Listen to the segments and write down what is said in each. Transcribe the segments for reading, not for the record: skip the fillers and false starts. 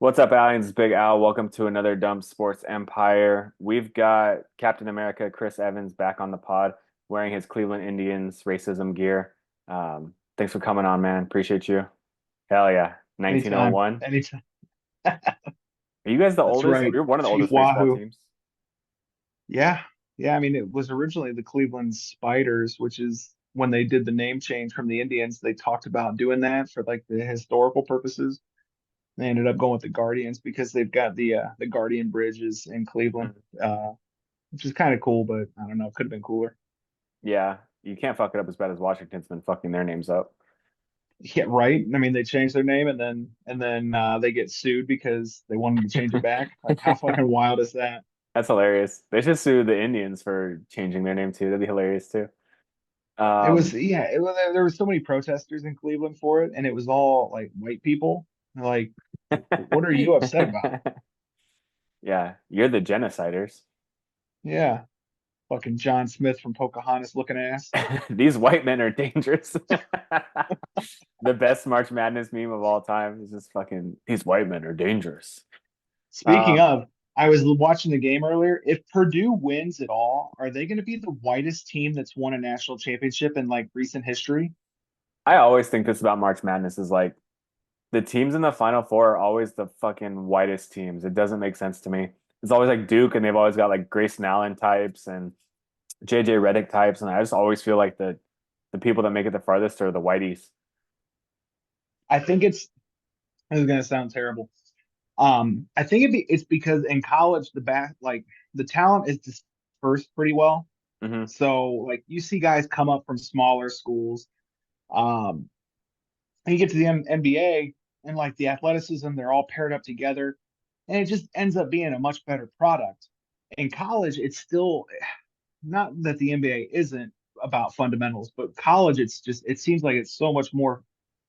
What's up, aliens? It's Big Al. Welcome to another Dumb Sports Empire. We've got Captain America Chris Evans back on the pod wearing his Cleveland Indians racism gear. Thanks for coming on, man. Appreciate you. Hell yeah. Anytime, 1901. anytime. Are you guys the That's oldest? right. You're one of the Chief oldest baseball Wahoo. teams. Yeah. Yeah. I mean, it was originally the Cleveland Spiders, which is when they did the name change from the Indians, they talked about doing that for like the historical purposes. They ended up going with the Guardians because they've got the Guardian bridges in Cleveland, Mhm. uh, which is kind of cool, but I don't know, could have been cooler. Yeah, you can't fuck it up as bad as Washington's been fucking their names up. Yeah, right. I mean, they changed their name and then they get sued because they wanted to change it back. Like, how fucking wild is that? That's hilarious. They should sue the Indians for changing their name too. That'd be hilarious too. It was Um, yeah, it was there were so many protesters in Cleveland for it, and it was all like white people. Like, what are you upset about? yeah, you're the genociders. Yeah, fucking John Smith from Pocahontas looking ass. These white men are dangerous. The best March Madness meme of all time is just fucking these white men are dangerous. Speaking Um, of, I was watching the game earlier. If Purdue wins at all, are they going to be the whitest team that's won a national championship in like recent history? I always think this about March Madness is like the teams in the Final Four are always the fucking whitest teams. It doesn't make sense to me. It's always like Duke, and they've always got like Grayson Allen types and JJ Redick types, and I just always feel like the people that make it the farthest are the whiteys. I think this is going to sound terrible. I think it's because in college the talent is dispersed pretty well. Hmm. So like you see guys come up from smaller schools, um, and you get to the NBA and like the athleticism, they're all paired up together, and it just ends up being a much better product. In college, it's still not that the NBA isn't about fundamentals, but college, it seems like it's so much more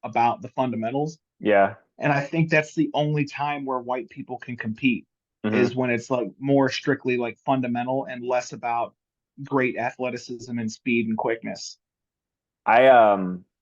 about the fundamentals. Yeah. And I think that's the only time where white people can compete Hmm. is when it's like more strictly like fundamental and less about great athleticism and speed and quickness.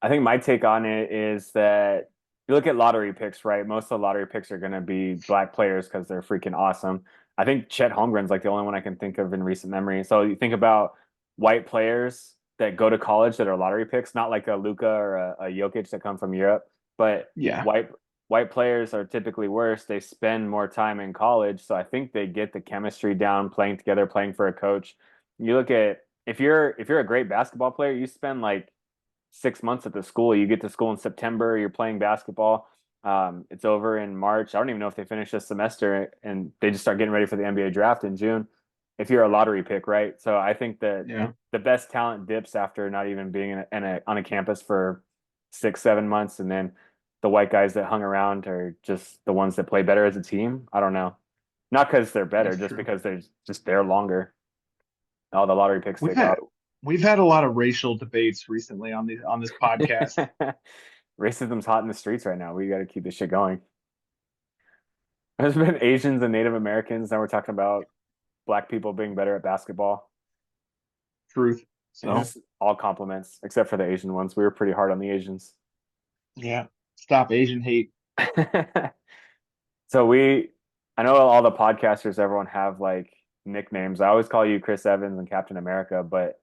I think my take on it is that you look at lottery picks, right? Most of the lottery picks are going to be black players because they're freaking awesome. I think Chet Holmgren's like the only one I can think of in recent memory. So you think about white players that go to college that are lottery picks, not like a Luka or a Jokic that come from Europe, but Yeah, white white players are typically worse. They spend more time in college, so I think they get the chemistry down, playing together, playing for a coach. You look at if you're a great basketball player, you spend like 6 months at the school. You get to school in September, you're playing basketball. It's over in March. I don't even know if they finish this semester and they just start getting ready for the NBA draft in June. If you're a lottery pick, right? So I think that yeah. the best talent dips after not even being on a campus for 6, 7 months, and then the white guys that hung around are just the ones that play better as a team. I don't know, not because they're better, That's just true. because they're just there longer. All the lottery picks We've take had off. we've had a lot of racial debates recently on this podcast. Racism's hot in the streets right now. We got to keep this shit going. There's been Asians and Native Americans. Now we're talking about black people being better at basketball. Truth. It's So just all compliments, except for the Asian ones. We were pretty hard on the Asians. yeah, stop Asian hate. So I know all the podcasters, everyone have like nicknames. I always call you Chris Evans and Captain America, but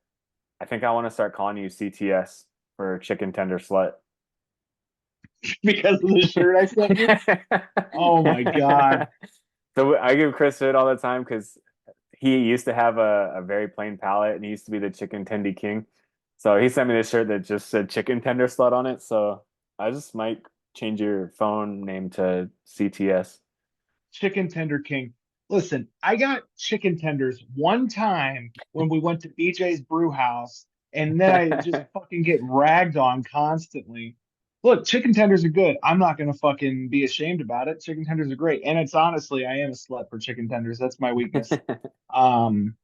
I think I want to start calling you CTS for Chicken Tender Slut. Because of the shirt I sent you. Oh my God. So I give Chris shit all the time because he used to have a very plain palate and he used to be the chicken tendy king. So he sent me this shirt that just said chicken tender slut on it. So I just might change your phone name to CTS. Chicken Tender King. Listen, I got chicken tenders one time when we went to BJ's Brew House, and then I just fucking get ragged on constantly. Look, chicken tenders are good. I'm not gonna fucking be ashamed about it. Chicken tenders are great, and it's honestly, I am a slut for chicken tenders. That's my weakness. Um,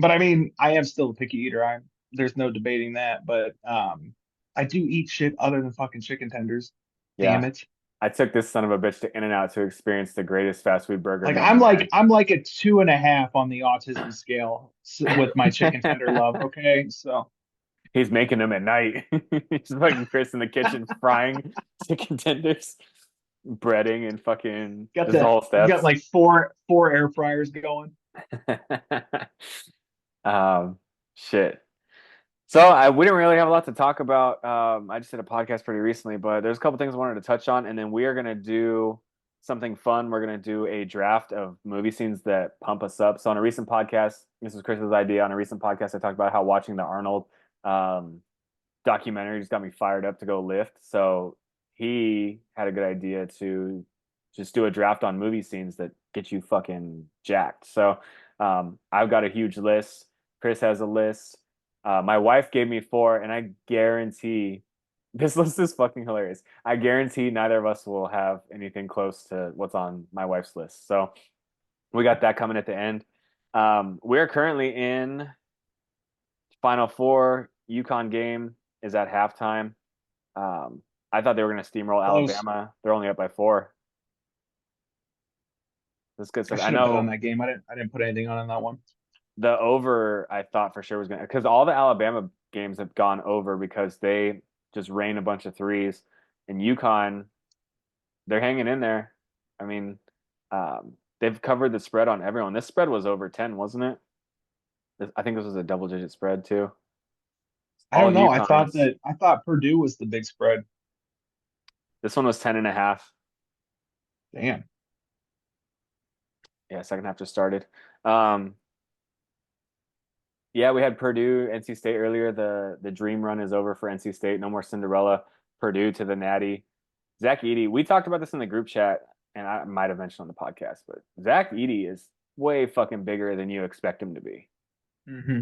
but I mean, I am still a picky eater. There's no debating that. But I do eat shit other than fucking chicken tenders. Damn Yeah. it. I took this son of a bitch to In-N-Out to experience the greatest fast food burger Like known to man. I'm like a 2.5 on the autism scale with my chicken tender love. Okay, so He's making them at night. He's fucking Chris in the kitchen frying chicken tenders. breading and fucking Got just the the whole you got steps. like four air fryers going. Um, shit. So I we didn't really have a lot to talk about. I just did a podcast pretty recently, but there's a couple things I wanted to touch on, and then we are gonna do something fun. We're gonna do a draft of movie scenes that pump us up. So on a recent podcast, this was Chris's idea. On a recent podcast, I talked about how watching the Arnold um, documentary just got me fired up to go lift. So he had a good idea to just do a draft on movie scenes that get you fucking jacked. So I've got a huge list. Chris has a list. My wife gave me four, and I guarantee this list is fucking hilarious. I guarantee neither of us will have anything close to what's on my wife's list. So we got that coming at the end. We're currently in Final Four. UConn game is at halftime. Um, I thought they were going to steamroll Close. Alabama. They're only up by four. That's good I stuff. I should have bet on know that game. I didn't put anything on that one. the over, I thought for sure was going to, because all the Alabama games have gone over because they just rain a bunch of threes. And UConn, they're hanging in there. I mean, they've covered the spread on everyone. This spread was over 10, wasn't it? I think this was a double digit spread too. I All don't of know. UConn's. I thought Purdue was the big spread. This one was 10 and a half. Damn. Yeah, second half just started. Um, Yeah, we had Purdue, NC State earlier. The dream run is over for NC State. No more Cinderella. Purdue to the Natty. Zach Edey. We talked about this in the group chat, and I might have mentioned on the podcast, but Zach Edey is way fucking bigger than you expect him to be. hmm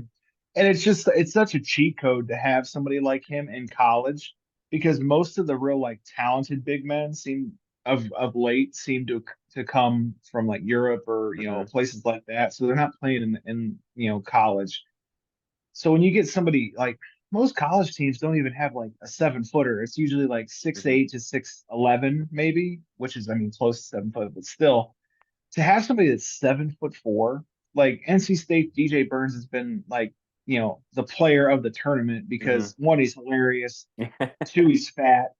And it's such a cheat code to have somebody like him in college because most of the real like talented big men seem of late seem to come from like Europe or Hmm. places like that. So they're not playing in college. So when you get somebody like most college teams don't even have like a 7 footer. It's usually like six Hmm. eight to 6'11" maybe, which is I mean close to 7 foot, but still to have somebody that's 7'4", like NC State DJ Burns has been like, the player of the tournament Hmm. because one, he's hilarious, two, he's fat,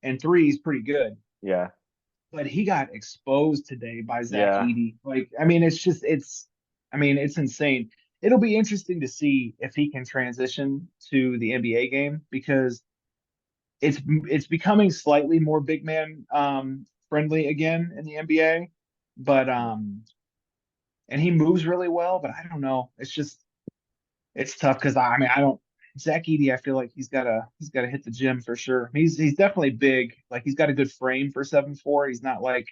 and three, he's pretty good. Yeah. But he got exposed today by Zach Yeah. Edey. Like, I mean, it's insane. It'll be interesting to see if he can transition to the NBA game because it's becoming slightly more big man friendly again in the NBA. But and he moves really well, but I don't know. It's tough because I mean I don't Zach Edey, I feel like he's gotta hit the gym for sure. He's definitely big. Like he's got a good frame for 7'4". He's not like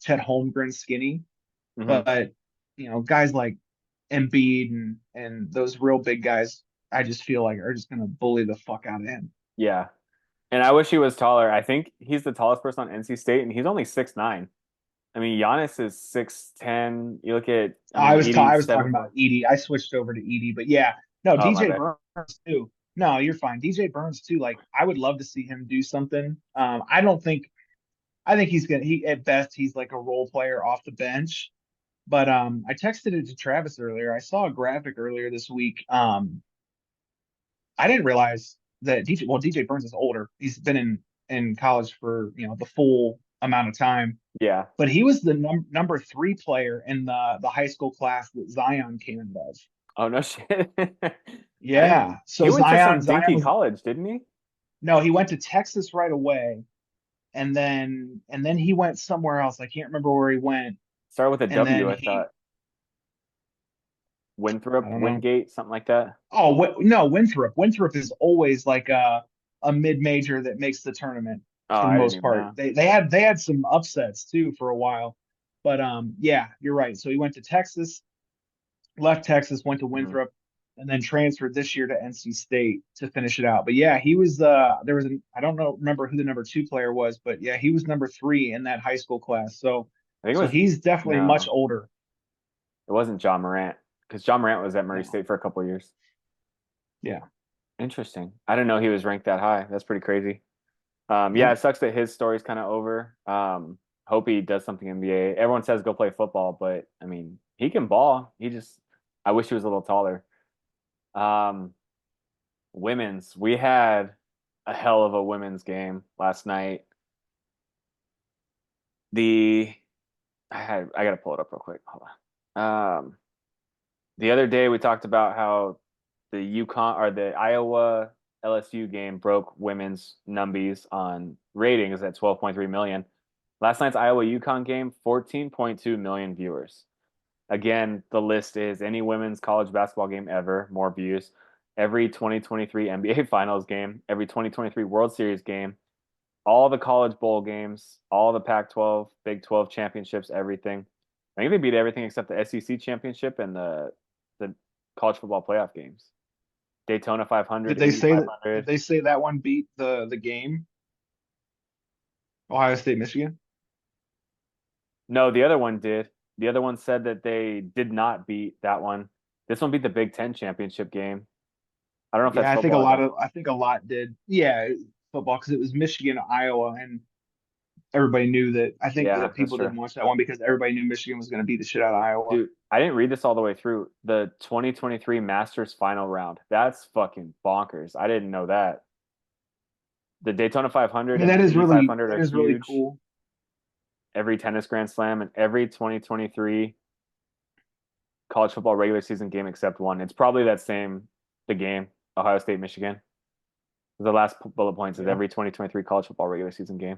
Chet Holmgren skinny, Hmm. but guys like Embiid and those real big guys, I just feel like are just gonna bully the fuck out of him. Yeah. And I wish he was taller. I think he's the tallest person on NC State, and he's only 6'9". I mean, Giannis is 6'10". You look at, I mean, I Edey's was talking seven about four. Edey. I switched over to Edey, but yeah, no, Oh, my DJ bad. Burns too. No, you're fine. DJ Burns too. Like I would love to see him do something. I don't think I think he at best he's like a role player off the bench. But I texted it to Travis earlier. I saw a graphic earlier this week. I didn't realize that DJ Burns is older. He's been in college for the full amount of time. Yeah. But he was the number three player in the high school class that Zion came in of. Oh, no shit. I didn't. Yeah. So He went to some Zion dinky was college, didn't he? no, he went to Texas right away, and then he went somewhere else. I can't remember where he went. Started with a And W, then I he, thought. I Winthrop, don't know. Wingate, something like that. Oh, no, Winthrop. Winthrop is always like a mid major that makes the tournament Oh, for the I didn't most even part. know. They had some upsets too for a while, but yeah, you're right. So he went to Texas, left Texas, went to Hmm. Winthrop, and then transferred this year to NC State to finish it out. But yeah, he was there was an I don't know remember who the number two player was, but yeah, he was number three in that high school class. So I think it so was, he's definitely much no, older. it wasn't John Morant because John Morant was at Murray No, State for a couple of years. yeah, Interesting. I didn't know he was ranked that high. That's pretty crazy. Yeah, it nope. sucks that his story's kind of over. Hope he does something NBA. Everyone says go play football, but I mean, he can ball. I wish he was a little taller. Um, Women's, we had a hell of a women's game last night. The I gotta pull it up real quick. Hold on. The other day we talked about how the UConn or the Iowa LSU game broke women's numbies on ratings at 12.3 million. Last night's Iowa UConn game, 14.2 million viewers. Again, the list is any women's college basketball game ever, more views. Every 2023 NBA Finals game, every 2023 World Series game, all the college bowl games, all the Pac-12, Big 12 championships, everything. I think they beat everything except the SEC championship and the college football playoff games. Daytona 500, Did they Indy say that? Did 500. they say that one beat the game? Ohio State, Michigan. No, the other one did. The other one said that they did not beat that one. This one beat the Big Ten championship game. I don't know if that's Yeah, football or I basketball. think a lot did. Yeah, football because it was Michigan, Iowa, and everybody knew that. I think Yeah, that that's people true. didn't watch that one because everybody knew Michigan was going to beat the shit out of Iowa. Dude, I didn't read this all the way through. The 2023 Masters final round. That's fucking bonkers. I didn't know that. The Daytona I 500 mean, and the Indy 500 that are is really huge. cool. Every tennis Grand Slam and every 2023 college football regular season game except one. It's probably that same the game, Ohio State, Michigan. The last bullet points is Yeah, every 2023 college football regular season game.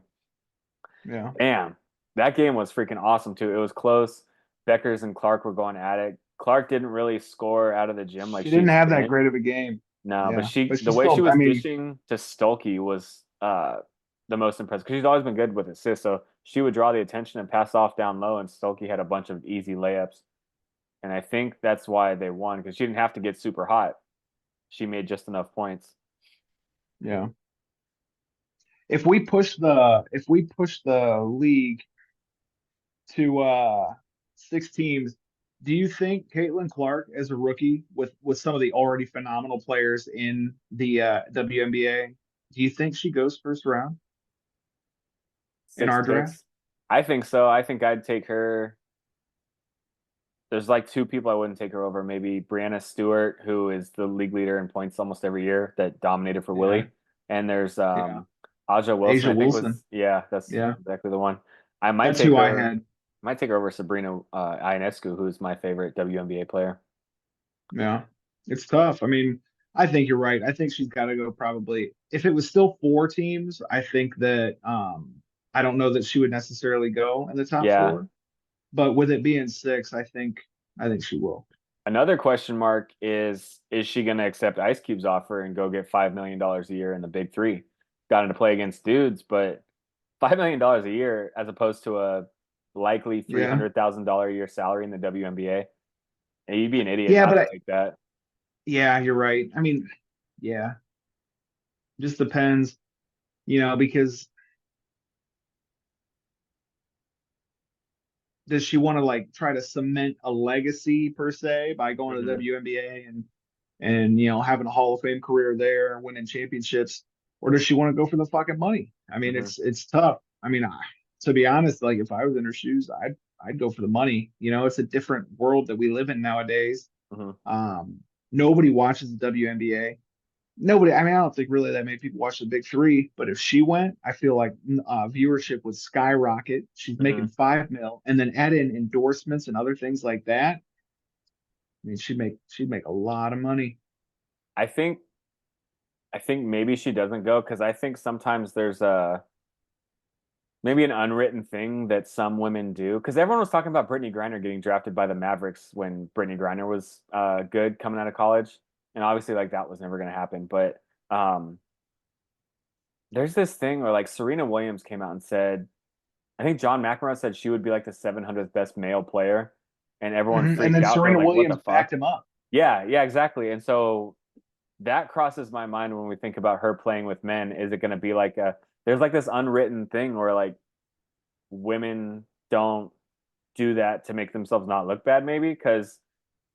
yeah. Damn, that game was freaking awesome too. It was close. Beckers and Clark were going at it. Clark didn't really score out of the gym like She she didn't have that shouldn't. great of a game. No, but Yeah, she but the she way she still. I was mean, dishing to Stolke was the most impressive because she's always been good with assists. So she would draw the attention and pass off down low, and Stolke had a bunch of easy layups. And I think that's why they won because she didn't have to get super hot. She made just enough points. yeah. If we push the league to 6 teams, do you think Caitlin Clark as a rookie with some of the already phenomenal players in the WNBA, do you think she goes first round in Six our draft? picks. I think so. I think I'd take her. There's like two people I wouldn't take her over. Maybe Brianna Stewart, who is the league leader in points almost every year, that dominated for Yeah, Willie. And there's yeah. Aja Wilson, Asia I think was Wilson. yeah, that's Yeah, exactly the one. I that's who I had. might take her over Sabrina Ionescu, who's my favorite WNBA player. Yeah, it's tough. I mean, I think you're right. I think she's got to go probably. If it was still 4 teams, I think that I don't know that she would necessarily go in the top Yeah. four. But with it being 6, I think she will. Another question mark is she going to accept Ice Cube's offer and go get $5 million a year in the Big Three? Got him to play against dudes, but $5 million a year as opposed to a likely three Yeah. hundred thousand dollar a year salary in the WNBA. And you'd be an idiot Yeah, not but to take that. yeah, you're right. I mean, yeah, just depends, because does she want to like try to cement a legacy per se by going to the Hmm. WNBA and having a Hall of Fame career there, winning championships, or does she want to go for the fucking money? I mean, Hmm. it's tough. I mean, to be honest, like if I was in her shoes, I'd go for the money. It's a different world that we live in nowadays. Hmm. Um, Nobody watches the WNBA. Nobody. I mean, I don't think really that many people watch the big three. But if she went, I feel like viewership would skyrocket. She's making Hmm. 5 mil, and then add in endorsements and other things like that. I mean, she'd make a lot of money. I think I think maybe she doesn't go because I think sometimes there's a maybe an unwritten thing that some women do. Because everyone was talking about Brittany Griner getting drafted by the Mavericks when Brittany Griner was good coming out of college, and obviously like that was never going to happen. But um, there's this thing where like Serena Williams came out and said, I think John McEnroe said she would be like the 700th best male player, and everyone And freaked then out. They're Serena like, "What the Williams fuck?" backed him up. Yeah, yeah, exactly. And so that crosses my mind when we think about her playing with men. Is it going to be like a there's like this unwritten thing where like women don't do that to make themselves not look bad, maybe? Because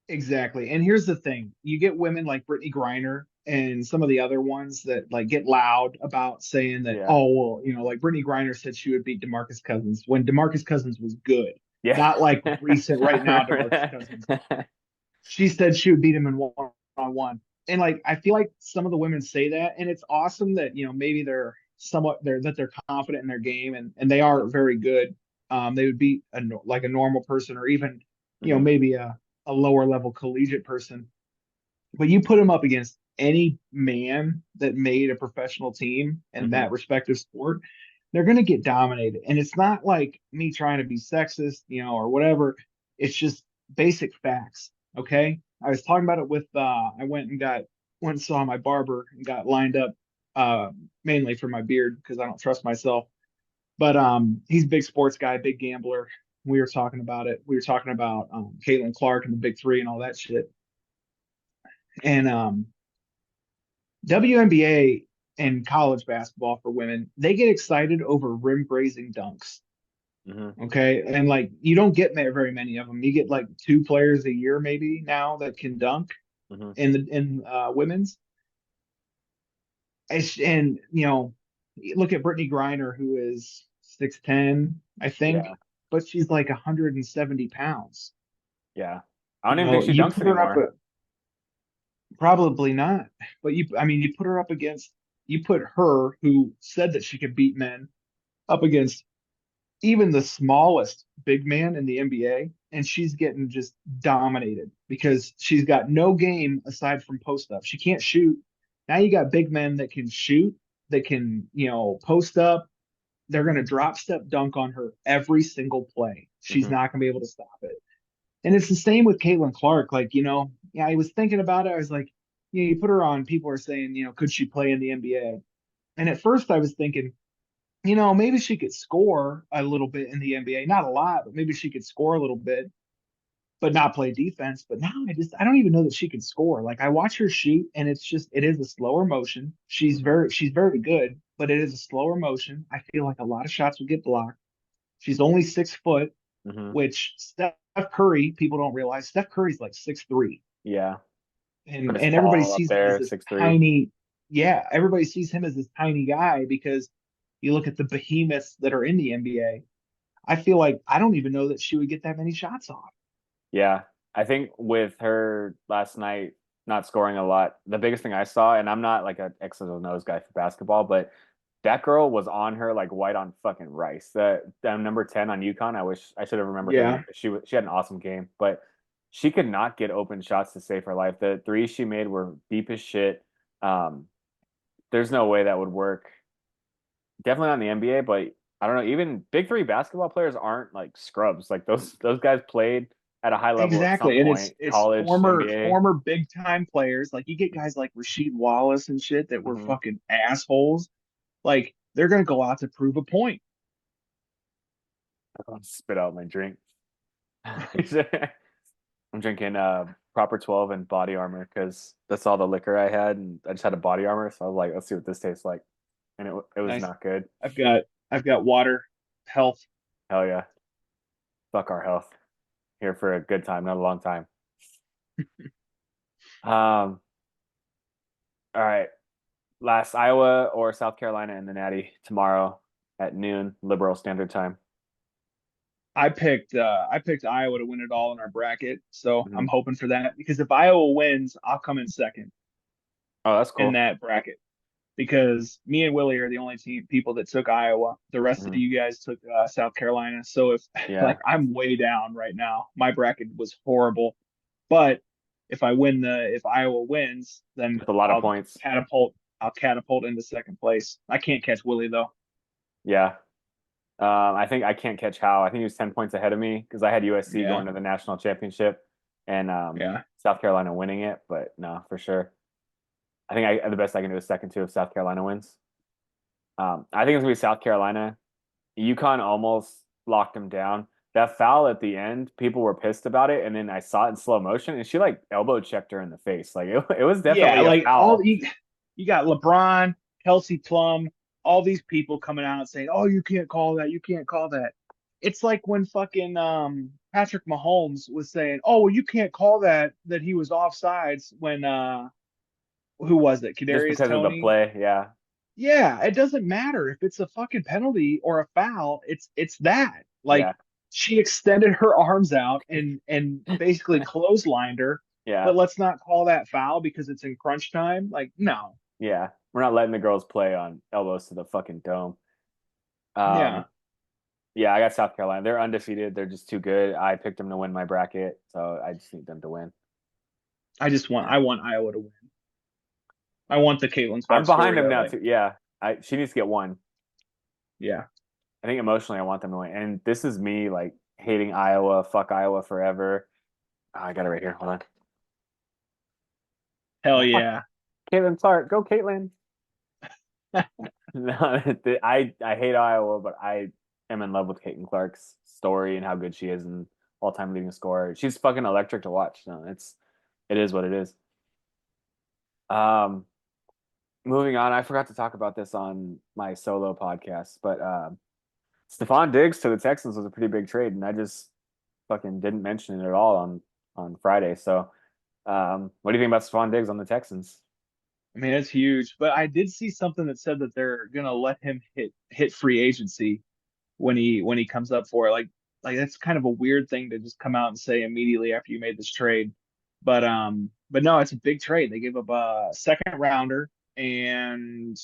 Exactly. And here's the thing: you get women like Brittany Griner and some of the other ones that like get loud about saying that, yeah, oh well, like Brittany Griner said she would beat DeMarcus Cousins when DeMarcus Cousins was good, yeah, not like recent I right now remember DeMarcus Cousins. that. She said she would beat him in one on one. And like I feel like some of the women say that, and it's awesome that maybe they're confident in their game and they are very good. They would beat like a normal person or even, Hmm. maybe a lower level collegiate person. But you put them up against any man that made a professional team in Hmm. that respective sport, they're going to get dominated. And it's not like me trying to be sexist, or whatever. It's just basic facts. Okay. I was talking about it with, I went and saw my barber and got lined up, uh, mainly for my beard because I don't trust myself. But he's a big sports guy, big gambler. We were talking about it. We were talking about Caitlin Clark and the big three and all that shit. And WNBA and college basketball for women, they get excited over rim grazing dunks. Hmm. Okay. And like you don't get very many of them. You get like two players a year maybe now that can dunk Hmm. in women's. And look at Brittany Griner, who is 6'10", I Yeah. think, but she's like 170 pounds. Yeah. I don't even think she You dunks put her up anymore. probably not, but I mean, you put her, who said that she could beat men, up against even the smallest big man in the NBA, and she's getting just dominated because she's got no game aside from post up. She can't shoot. Now you got big men that can shoot, that can, post up. They're going to drop step dunk on her every single play. She's Hmm. not going to be able to stop it. And it's the same with Caitlin Clark. Like, yeah, I was thinking about it. I was like, you put her on, people are saying, could she play in the NBA? And at first I was thinking, maybe she could score a little bit in the NBA. Not a lot, but maybe she could score a little bit, but not play defense. But now I don't even know that she can score. Like I watch her shoot and it is a slower motion. Hmm. She's very good, but it is a slower motion. I feel like a lot of shots would get blocked. She's only 6 foot, Hmm. which Steph Curry, people don't realize Steph Curry's like 6'3". Yeah. And Chris and everybody Paul up sees him as there, this 6'3". tiny, yeah, everybody sees him as this tiny guy because you look at the behemoths that are in the NBA. I feel like I don't even know that she would get that many shots off. Yeah. I think with her last night not scoring a lot, the biggest thing I saw, and I'm not like an X's and O's guy for basketball, but that girl was on her like white on fucking rice. That number 10 on UConn, I wish I should have remembered her name. Yeah, She had an awesome game, but she could not get open shots to save her life. The threes she made were deep as shit. Um, there's no way that would work. Definitely not in the NBA, but I don't know. Even big three basketball players aren't like scrubs. Like those guys played at a high level at some exactly. And point, it's college, NBA. former big time players. Like you get guys like Rasheed Wallace and shit that were Hmm. fucking assholes. Like they're gonna go out to prove a point. I'll spit out my drink. I'm drinking proper 12 and body armor because that's all the liquor I had, and I just had a body armor, so I was like, let's see what this tastes like, and it was Nice. not good. I've got I've got water, health. Hell yeah, fuck our health. Here for a good time, not a long time. All right, last Iowa or South Carolina in the Natty tomorrow at noon, Liberal Standard Time. I picked Iowa to win it all in our bracket, so Hmm. I'm hoping for that because if Iowa wins, I'll come in second Oh, that's in cool. that bracket because me and Willie are the only people that took Iowa. The rest of Hmm. you guys took South Carolina. So if Yeah, like I'm way down right now, my bracket was horrible. But if Iowa wins, then with a lot of points. I'll catapult into second place. I can't catch Willie though. Yeah, I think I can't catch How. I think he was 10 points ahead of me because I had USC Yeah, going to the national championship and yeah. South Carolina winning it, but no, for sure. I think the best I can do is second two if South Carolina wins. I think it's gonna be South Carolina. UConn almost locked him down. That foul at the end, people were pissed about it, and then I saw it in slow motion, and she like elbow checked her in the face. Like it was Yeah, definitely a like foul. you got LeBron, Kelsey Plum, all these people coming out and saying, "Oh, you can't call that. You can't call that." It's like when fucking Patrick Mahomes was saying, "Oh, well, you can't call that he was offsides when who was it? Just Kadarius because of the Tony." play. Yeah, Yeah, it doesn't matter if it's a fucking penalty or a foul. It's that. yeah, Like she extended her arms out and basically clotheslined her. yeah, But let's not call that foul because it's in crunch time. Like, no. yeah. We're not letting the girls play on elbows to the fucking dome. Um, Yeah. Yeah, I got South Carolina. They're undefeated. They're just too good. I picked them to win my bracket, so I just need them to win. I want Iowa to win. I want the Caitlin I'm Clark behind story them to now like, too. Yeah, she needs to get one. yeah, I think emotionally, I want them to win. And this is me like hating Iowa. Fuck Iowa forever. Oh, I got it right here. Hold on. hell Oh, fuck. yeah. Caitlin Clark, go Caitlin. No, I hate Iowa, but I am in love with Caitlin Clark's story and how good she is and all-time leading scorer. She's fucking electric to watch. No, it is what it is. Um, moving on, I forgot to talk about this on my solo podcast, but Stefon Diggs to the Texans was a pretty big trade, and I just fucking didn't mention it at all on Friday. So, what do you think about Stefon Diggs on the Texans? I mean, it's huge. But I did see something that said that they're gonna let him hit free agency when he comes up for it. Like that's kind of a weird thing to just come out and say immediately after you made this trade. But no, it's a big trade. They gave up a second rounder and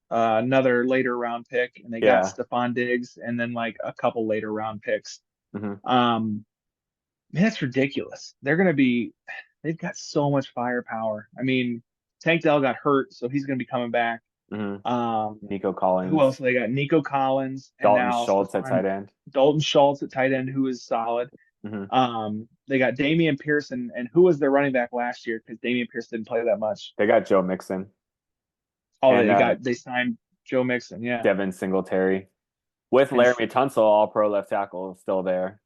another later round pick, and they got Yeah. Stephon Diggs and then like a couple later round picks. Hmm. Um, Man, that's ridiculous. They've got so much firepower. I mean, Tank Dell got hurt, so he's going to be coming back. Hmm. Um, Nico who else? Collins, They got Nico Collins and Dalton now Schultz at Stephon tight end. Dalton Schultz at tight end, who is solid. Hmm. They got Damian Pearson, and who was their running back last year? Because Damian Pierce didn't play that much. They got Joe Mixon Oh, and they signed Joe Mixon. Yeah, Devin Singletary with and Laramie Tunsil, all pro left tackle, still there.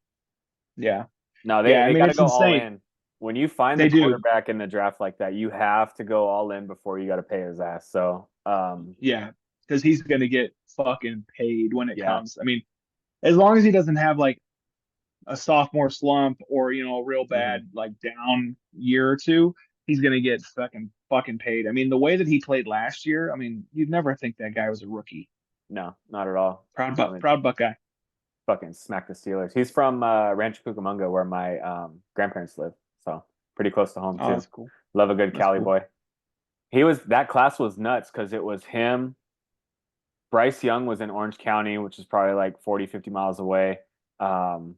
yeah, No, yeah. I they mean, got to it's go all insane. in. When you find the They do. quarterback in the draft like that, you have to go all in before you got to pay his ass. So, Yeah, because he's going to get fucking paid when it yeah. comes. I mean, as long as he doesn't have like a sophomore slump or a real Hmm. bad like down year or two, he's gonna get fucking paid. I mean, the way that he played last year, I mean, you'd never think that guy was a rookie. No, not at all. I mean, Proud Buckeye. fucking smack the Steelers. He's from Rancho Cucamonga, where my grandparents live, so pretty close to home Oh, too. that's cool. Love a good That's Cali cool. boy. That class was nuts because it was him. Bryce Young was in Orange County, which is probably like 40, 50 miles away. Um,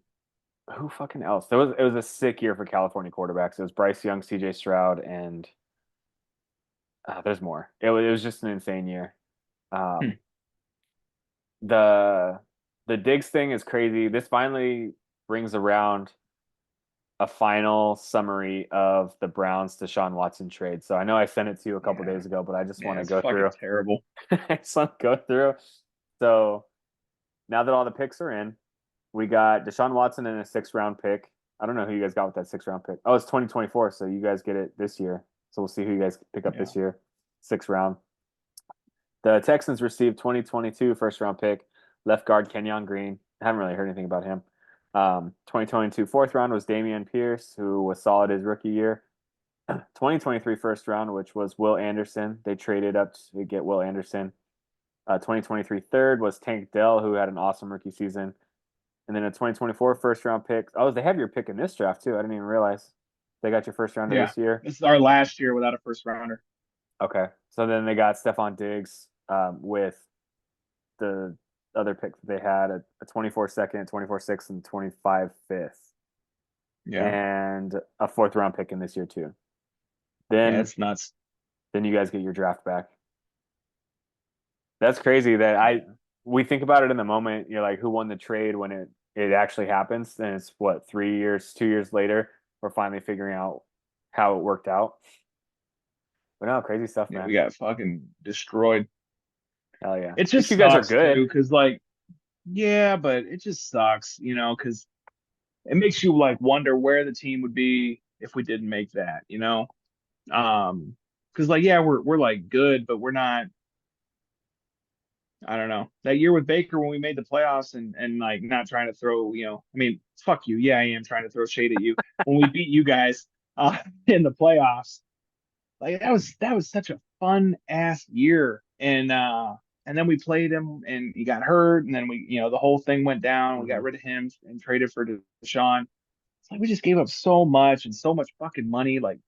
who fucking else? It was a sick year for California quarterbacks. It was Bryce Young, CJ Stroud, and there's more. It was just an insane year. Hmm. Um, the the Diggs thing is crazy. This finally brings around a final summary of the Browns to Deshaun Watson trade. So I know I sent it to you a couple Yeah, days ago, but I just want yeah, to it's go through. fucking terrible. I just want to go through. So now that all the picks are in, we got Deshaun Watson in a 6th round pick. I don't know who you guys got with that 6th round pick. Oh, it's 2024, so you guys get it this year. So we'll see who you guys pick up Yeah, this year. 6th round. The Texans received 2022 1st round pick, left guard Kenyon Green. I haven't really heard anything about him. 2022 4th round was Damian Pierce, who was solid his rookie year. 2023 1st round, which was Will Anderson. They traded up to get Will Anderson. 2023 third was Tank Dell, who had an awesome rookie season. And then a 2024 1st round pick. Oh, they have your pick in this draft too. I didn't even realize they got your 1st rounder yeah. this year. This is our last year without a first rounder. Okay. So then they got Stefon Diggs with the other pick that they had a 24 second, 24 sixth, and 25 fifth, Yeah, and a 4th round pick in this year too. yeah, Then it's nuts. then you guys get your draft back. That's crazy that I Yeah, we think about it in the moment. You're like, who won the trade when it actually happens? Then it's what, 3 years, 2 years later, we're finally figuring out how it worked out. But no, crazy stuff, yeah, we man. got fucking destroyed. Hell yeah. It At least just you guys are sucks too, good. because like, yeah, but it just sucks, because it makes you like wonder where the team would be if we didn't make that, because like yeah, we're like good, but we're not. I don't know. That year with Baker when we made the playoffs and like not trying to throw, I mean, fuck you. Yeah, I am trying to throw shade at you. When we beat you guys in the playoffs, like that was such a fun ass year. And then we played him and he got hurt and then the whole thing went down. We got Hmm. rid of him and traded for Deshaun. It's like we just gave up so much and so much fucking money. Like,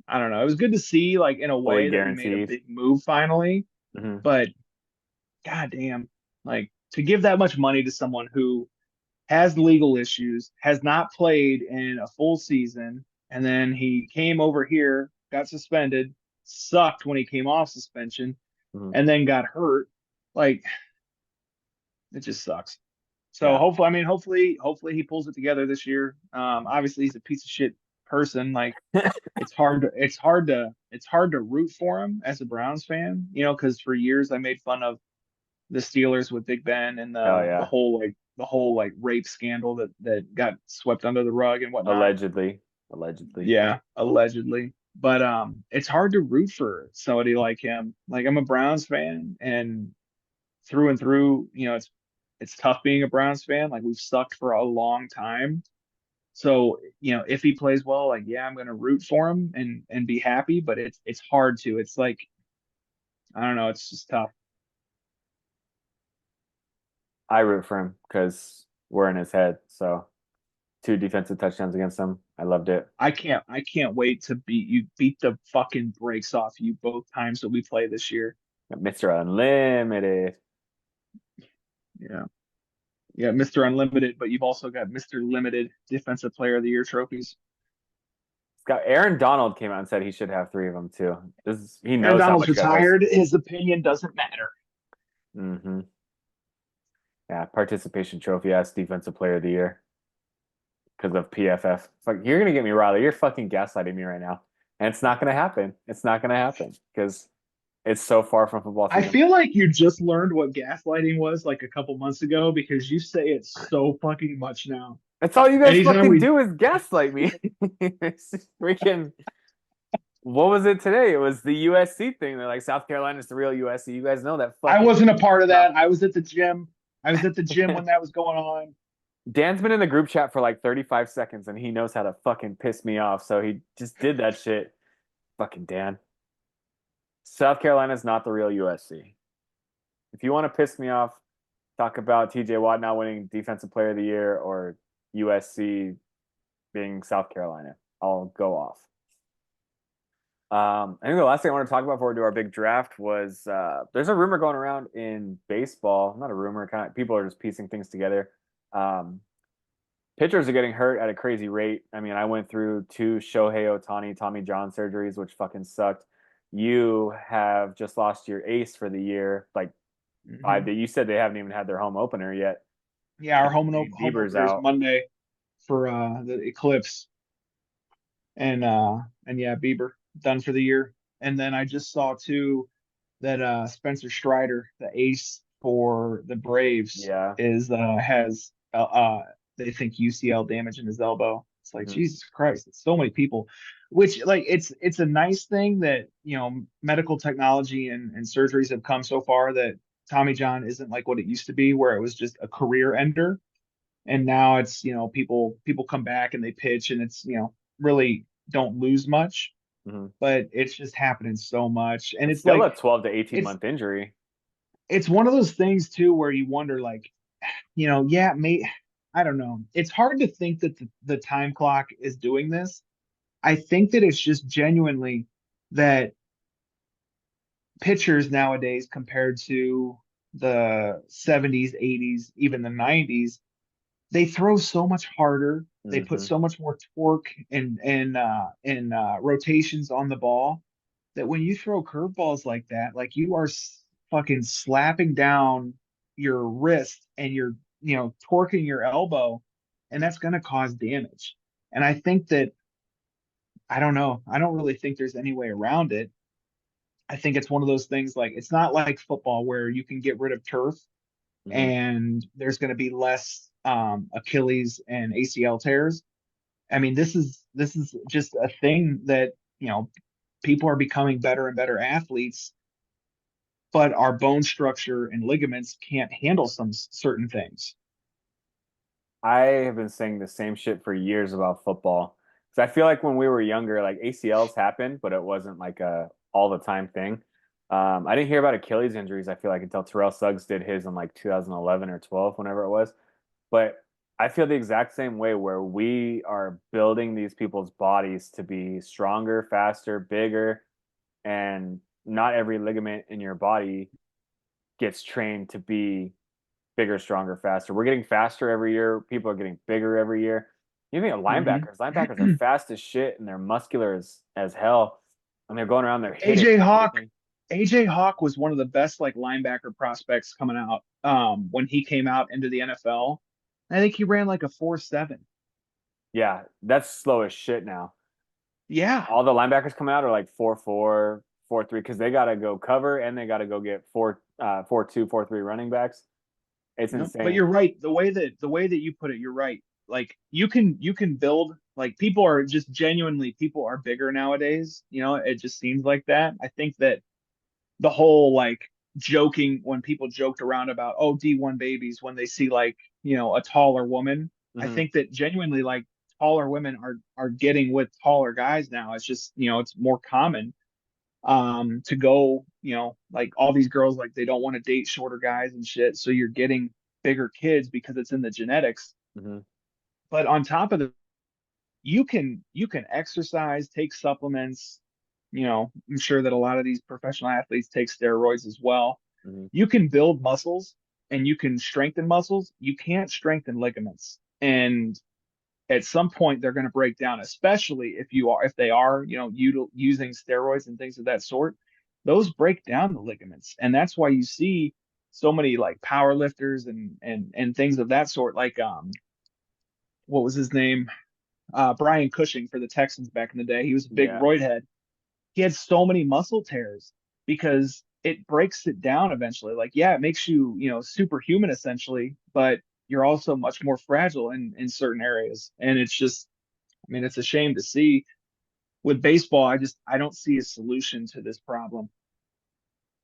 I don't know. It was good to see, like, in a Fully way that we made a guaranteed. big move finally, Hmm. but goddamn, like, to give that much money to someone who has legal issues, has not played in a full season, and then he came over here, got suspended, sucked when he came off suspension, Mhm. and then got hurt. Like it just sucks. So Yeah. hopefully, I mean, hopefully he pulls it together this year. Obviously he's a piece of shit person. Like it's hard to root for him as a Browns fan, because for years I made fun of the Steelers with Big Ben and Oh the yeah. whole like rape scandal that got swept under the rug and whatnot. Allegedly. Allegedly. Yeah, allegedly. But it's hard to root for somebody like him. Like I'm a Browns fan and through, it's tough being a Browns fan. Like we've sucked for a long time. So, if he plays well, like yeah, I'm gonna root for him and be happy, but it's hard to. It's like I don't know, it's just tough. I root for him because we're in his head. So two defensive touchdowns against him. I loved it. I can't wait to beat the fucking brakes off you both times that we play this year. Mr. Unlimited. Yeah. Yeah, Mr. Unlimited, but you've also got Mr. Limited Defensive Player of the Year trophies. Scott Aaron Donald came out and said he should have three of them too. He Aaron knows how Donald's much God does. retired. His opinion doesn't matter. Hmm. Yeah, participation trophy as defensive player of the year because of PFF. It's like you're gonna get me, Riley. You're fucking gaslighting me right now, and it's not gonna happen. It's not gonna happen because it's so far from football I season. feel like you just learned what gaslighting was like a couple months ago because you say it so fucking much now. That's all you guys Anytime fucking we, do is gaslight me. It's just freaking. What was it today? It was the USC thing. They're like South Carolina's the real USC. You guys know that I fucking wasn't a part of stuff. that. I was at the gym. I was at the gym when that was going on. Dan's been in the group chat for like 35 seconds and he knows how to fucking piss me off. So he just did that shit. Fucking Dan. South Carolina's not the real USC. If you want to piss me off, talk about TJ Watt not winning Defensive Player of the Year or USC being South Carolina. I'll go off. I think the last thing I want to talk about before we do our big draft was there's a rumor going around in baseball. Not a rumor, kind of people are just piecing things together. Um, Pitchers are getting hurt at a crazy rate. I mean, I went through two Shohei Ohtani, Tommy John surgeries, which fucking sucked. You have just lost your ace for the year, like five Hmm. days. You said they haven't even had their home opener yet. Yeah, our home Bieber's opener is out. Monday for the Eclipse, and yeah, Bieber done for the year. And then I just saw too that Spencer Strider, the ace for the Braves, Yeah. is has they think UCL damage in his elbow. It's like Hmm. Jesus Christ, it's so many people. Which like it's a nice thing that medical technology and surgeries have come so far that Tommy John isn't like what it used to be, where it was just a career ender, and now it's people come back and they pitch and it's really don't lose much, Hmm. but it's just happening so much, and It's it's still like a 12 to 18 it's month injury. it's one of those things too where you wonder like yeah, I don't know, it's hard to think that the time clock is doing this. I think that it's just genuinely that pitchers nowadays compared to the 70s, 80s, even the 90s, they throw so much harder. They put Hmm. so much more torque and rotations on the ball that when you throw curveballs like that, like you are fucking slapping down your wrist and you're torquing your elbow, and that's going to cause damage. And I think that I don't know. I don't really think there's any way around it. I think it's one of those things like it's not like football where you can get rid of turf Hmm. and there's going to be less Achilles and ACL tears. I mean, this is just a thing that people are becoming better and better athletes, but our bone structure and ligaments can't handle some certain things. I have been saying the same shit for years about football. Because I feel like when we were younger, like ACLs happened, but it wasn't like a all the time thing. I didn't hear about Achilles injuries, I feel like, until Terrell Suggs did his in like 2011 or 12, whenever it was. But I feel the exact same way where we are building these people's bodies to be stronger, faster, bigger, and not every ligament in your body gets trained to be bigger, stronger, faster. We're getting faster every year. People are getting bigger every year. You think of Hmm. linebackers are fast as shit and they're muscular as hell. And they're going around, they're hitting AJ Hawk, everything. AJ Hawk was one of the best like linebacker prospects coming out when he came out into the NFL. I think he ran like a 4.7. Yeah, that's slow as shit now. Yeah. All the linebackers coming out are like 4.4, 4.3 because they gotta go cover and they gotta go get 4.2, 4.3 running backs. It's No, but insane. you're right. The way that you put it, you're right. Like you can build like people are just genuinely people are bigger nowadays. It just seems like that. I think that the whole like joking when people joked around about D1 babies when they see like, a taller woman. I Hmm. think that genuinely like taller women are getting with taller guys now. It's just, it's more common to go, like all these girls like they don't want to date shorter guys and shit. So you're getting bigger kids because it's in the genetics. Hmm. But on top of it, you can exercise, take supplements. I'm sure that a lot of these professional athletes take steroids as well. Hmm. You can build muscles and you can strengthen muscles. You can't strengthen ligaments. And at some point they're going to break down, especially if they are using steroids and things of that sort. Those break down the ligaments, and that's why you see so many like power lifters and things of that sort, like what was his name, Brian Cushing for the Texans back in the day. He was a big Yeah. roid head. He had so many muscle tears because it breaks it down eventually. Like, yeah, it makes you, superhuman essentially, but you're also much more fragile in certain areas. And it's just, I mean, it's a shame to see. With baseball, I don't see a solution to this problem.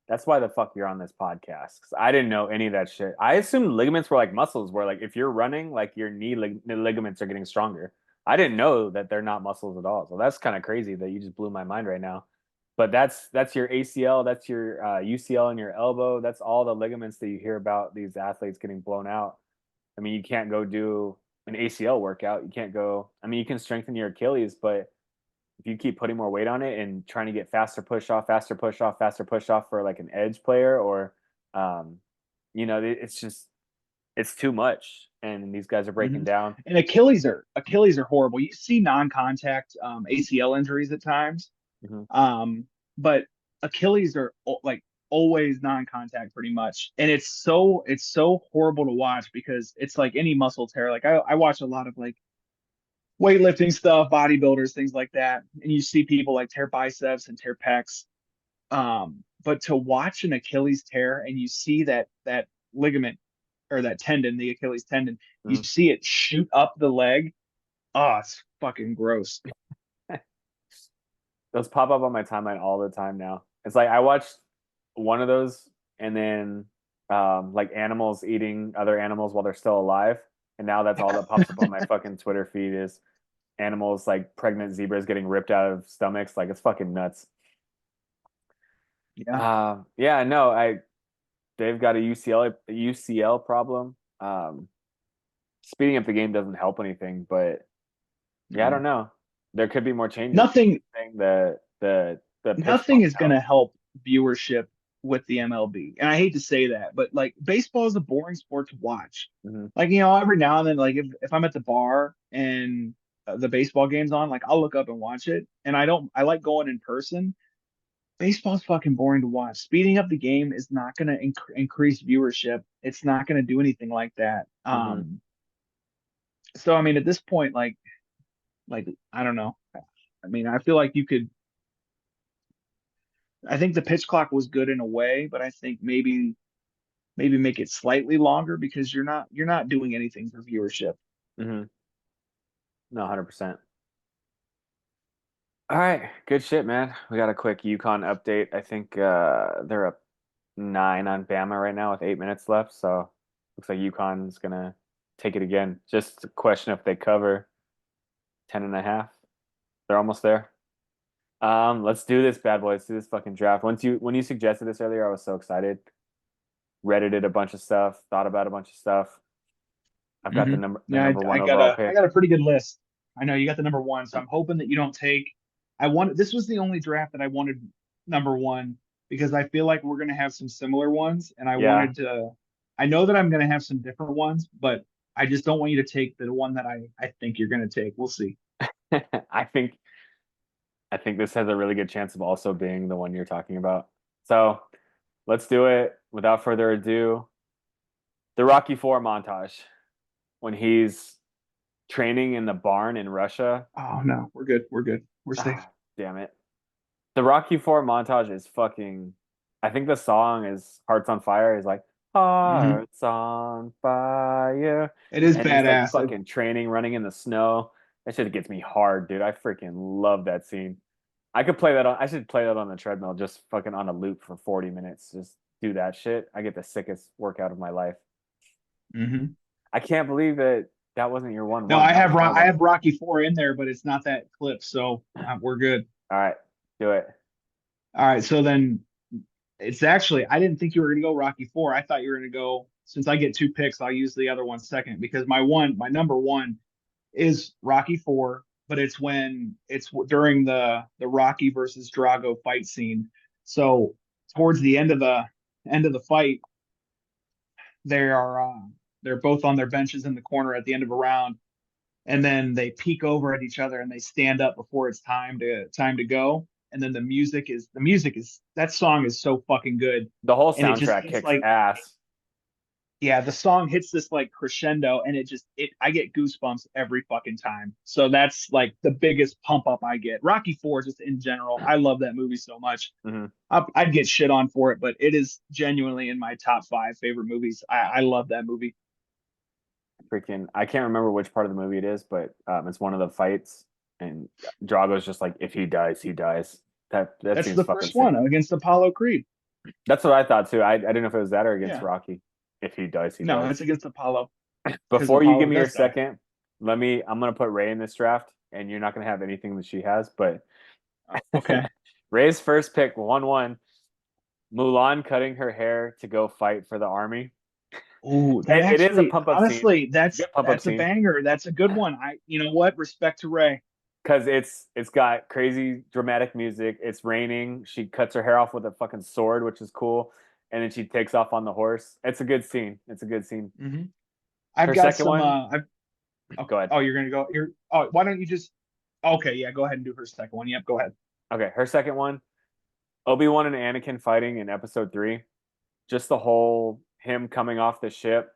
That's why the fuck you're on this podcast. 'Cause I didn't know any of that shit. I assumed ligaments were like muscles, where like if you're running, like your ligaments are getting stronger. I didn't know that they're not muscles at all. So that's kind of crazy that you just blew my mind right now. But that's your ACL, that's your UCL in your elbow. That's all the ligaments that you hear about these athletes getting blown out. I mean, you can't go do an ACL workout. You can't go. I mean, you can strengthen your Achilles, but if you keep putting more weight on it and trying to get faster push off, faster push off, faster push off for like an edge player or, um, it's just it's too much, and these guys are breaking Hmm. down. And Achilles are horrible. You see non-contact ACL injuries at times, Hmm. but Achilles are like always non-contact pretty much, and it's so horrible to watch because it's like any muscle tear. Like I watch a lot of like weightlifting stuff, bodybuilders, things like that, and you see people like tear biceps and tear pecs. But to watch an Achilles tear and you see that ligament or that tendon, the Achilles tendon, you Hmm. see it shoot up the leg. Oh, it's fucking gross. Those pop up on my timeline all the time now. It's like I watched one of those, and then like animals eating other animals while they're still alive, and now that's all that pops up on my fucking Twitter feed is animals like pregnant zebras getting ripped out of stomachs. Like it's fucking nuts. Yeah. Yeah, no, I they've got a UCL problem. Speeding up the game doesn't help anything, but yeah, I don't No. know. There could be more changes. Nothing The pitch nothing clock is going to helps. help viewership with the MLB. And I hate to say that, but like baseball is a boring sport to watch. Hmm. Like, every now and then, like if I'm at the bar and the baseball game's on, like I'll look up and watch it. And I like going in person. Baseball's fucking boring to watch. Speeding up the game is not going to increase viewership. It's not going to do anything like that. Hmm. So I mean, at this point, like I don't know. I mean, I feel like you could. I think the pitch clock was good in a way, but I think maybe make it slightly longer because you're not doing anything for viewership. Hmm. No, 100%. All right, good shit, man. We got a quick UConn update. I think they're up 9 on Bama right now with 8 minutes left. So looks like UConn's gonna take it again. Just a question if they cover 10.5. They're almost there. Let's do this bad boy. Let's do this fucking draft. When you suggested this earlier, I was so excited. Reddited a bunch of stuff, thought about a bunch of stuff. I've got Hmm. the Yeah, number I one got overall a pick. pretty good list. I know you got the number one, so I'm hoping that you don't take. This was the only draft that I wanted number one because I feel like we're gonna have some similar ones, and I Yeah, wanted to. I know that I'm gonna have some different ones, but I just don't want you to take the one that I think you're gonna take. We'll see. I think I think this has a really good chance of also being the one you're talking about. So let's do it without further ado. The Rocky Four montage when he's training in the barn in Russia. Oh no, we're good. We're good. We're safe. Ah, damn it. The Rocky Four montage is fucking. I think the song is Hearts on Fire. Is like Hmm. Hearts on Fire, It is and he's like badass. fucking training, running in the snow. That shit gets me hard, dude. I freaking love that scene. I could play that on. I should play that on the treadmill, just fucking on a loop for 40 minutes. Just do that shit. I get the sickest workout of my life. Hmm. I can't believe that that wasn't your No, one. That was my I one. have Rocky Four in there, but it's not that clip, so we're good. All right, do it. All right, so then it's actually I didn't think you were gonna go Rocky Four. I thought you were gonna go. Since I get two picks, I'll use the other one second because my number one is Rocky Four, but it's when it's during the Rocky versus Drago fight scene. So towards the end of the fight, they are they're both on their benches in the corner at the end of a round, and then they peek over at each other and they stand up before it's time to go. And then the music is that song is so fucking good, The whole and it just soundtrack hits kicks like ass. yeah, the song hits this like crescendo and it just it I get goosebumps every fucking time. So that's like the biggest pump up I get. Rocky 4 just in general. I love that movie so much. Hmm. I'd get shit on for it, but it is genuinely in my top 5 favorite movies. I love that movie. Freaking, I can't remember which part of the movie it is, but it's one of the fights, and Drago's just like, if he dies, he dies. That That's seems the fucking first one sick. against Apollo Creed. That's what I thought too. I didn't know if it was that or against Yeah. Rocky. If he dies, he No, dies. it's against Apollo because Before you give Apollo me your does die. second, I'm gonna put Ray in this draft, and you're not gonna have anything that she has, but Okay. Ray's first pick, 1-1, Mulan cutting her hair to go fight for the army. Oh, that It is a actually, pump up scene. honestly, It's a good pump up that's a scene banger. That's a good one. You know what? Respect to Ray. because it's got crazy dramatic music. It's raining. She cuts her hair off with a fucking sword, which is cool, and then she takes off on the horse. It's a good scene. It's a good scene. Hmm. I've Her got second some. one, I've, oh, go ahead. oh, you're gonna go. You're. Oh, why don't you just? Okay, yeah, go ahead and do her second one. Yep, go ahead. Okay, her second one, Obi-Wan and Anakin fighting in episode 3. Just the whole him coming off the ship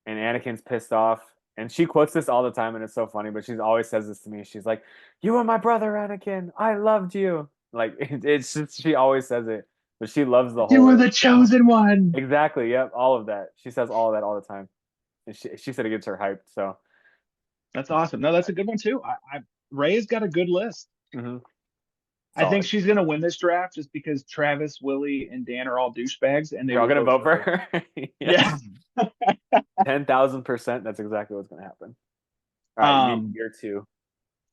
and Anakin's pissed off. And she quotes this all the time, and it's so funny. But she always says this to me. She's like, "You were my brother, Anakin. I loved you." Like it's just she always says it, but she loves the You were whole the chosen one. exactly. Yep, all of that. She says all of that all the time, and she said it gets her hyped. So That's awesome. No, that's a good one too. Ray's got a good list. mm-hmm. I think Solid. she's gonna win this draft just because Travis, Willie, and Dan are all douchebags, and they You're all will gonna vote vote for for her. her. Yeah. Yes, 10,000%. That's exactly what's gonna happen. All right, me Um. year two.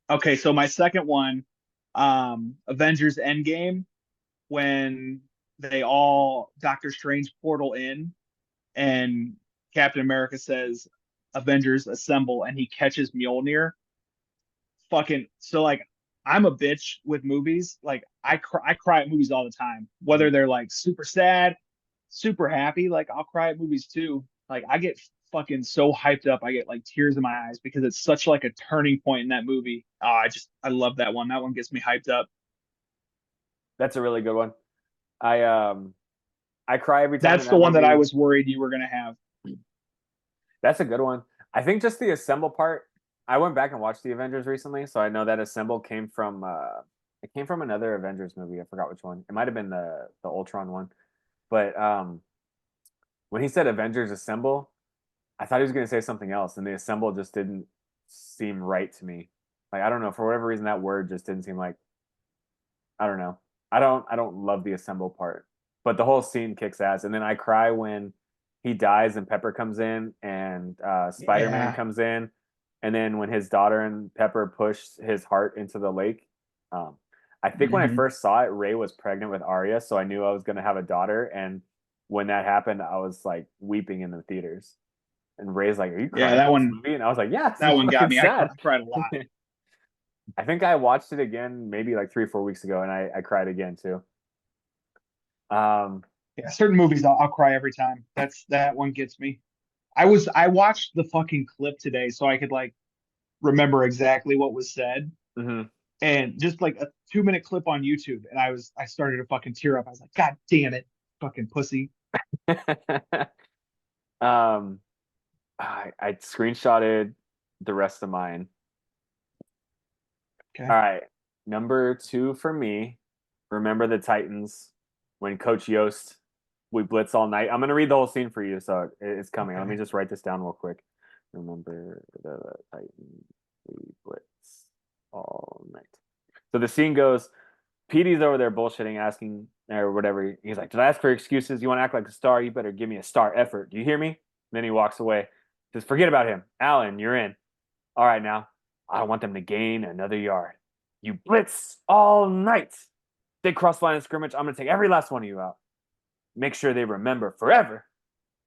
Okay, so my second one, Avengers Endgame, when they all Doctor Strange portal in and Captain America says Avengers assemble and he catches Mjolnir. Fucking so like I'm a bitch with movies. Like I cry at movies all the time. Mm-hmm. Whether they're like super sad, super happy, like I'll cry at movies too. Like I get fucking so hyped up. I get like tears in my eyes because it's such like a turning point in that movie. Oh, I love that one. That one gets me hyped up. That's a really good one. I um I cry every time in That's the that one that I movie. was worried you were gonna have. That's a good one. I think just the assemble part. I went back and watched the Avengers recently, so I know that assemble came from it came from another Avengers movie. I forgot which one. It might have been the Ultron one. But when he said Avengers assemble, I thought he was going to say something else, and the assemble just didn't seem right to me. Like I don't know, for whatever reason that word just didn't seem like I don't know. I don't love the assemble part. But the whole scene kicks ass. And then I cry when he dies and Pepper comes in and Spider-Man Yeah. comes in. And then when his daughter and Pepper push his heart into the lake. Um, I think when I Hmm. first saw it, Ray was pregnant with Arya, so I knew I was gonna have a daughter. And when that happened, I was like weeping in the theaters. And Ray's like, "Are you Yeah, crying at this movie?" And I was like, "Yeah, this that is one got fucking me. sad." I cried a lot. I think I watched it again maybe like 3 or 4 weeks ago, and I cried again too. Um, Yeah, certain movies I'll cry every time. That one gets me. I watched the fucking clip today so I could like remember exactly what was said, Hmm. and just like a 2 minute clip on YouTube, and I started to fucking tear up. I was like, God damn it, fucking pussy. um, I screenshotted the rest of mine. Okay. All right, number two for me. Remember the Titans when Coach Yost we blitz all night. I'm gonna read the whole scene for you, so it's coming. Let me Okay. just write this down real quick. Remember the Titans we blitz all night. So the scene goes, PD's over there bullshitting, asking or whatever. He's like, "Did I ask for excuses? You want to act like a star? You better give me a star effort. Do you hear me?" And then he walks away. Says, "Forget about him, Allen. You're in. All right now. I don't want them to gain another yard. You blitz all night. They cross line of scrimmage. I'm gonna take every last one of you out. Make sure they remember forever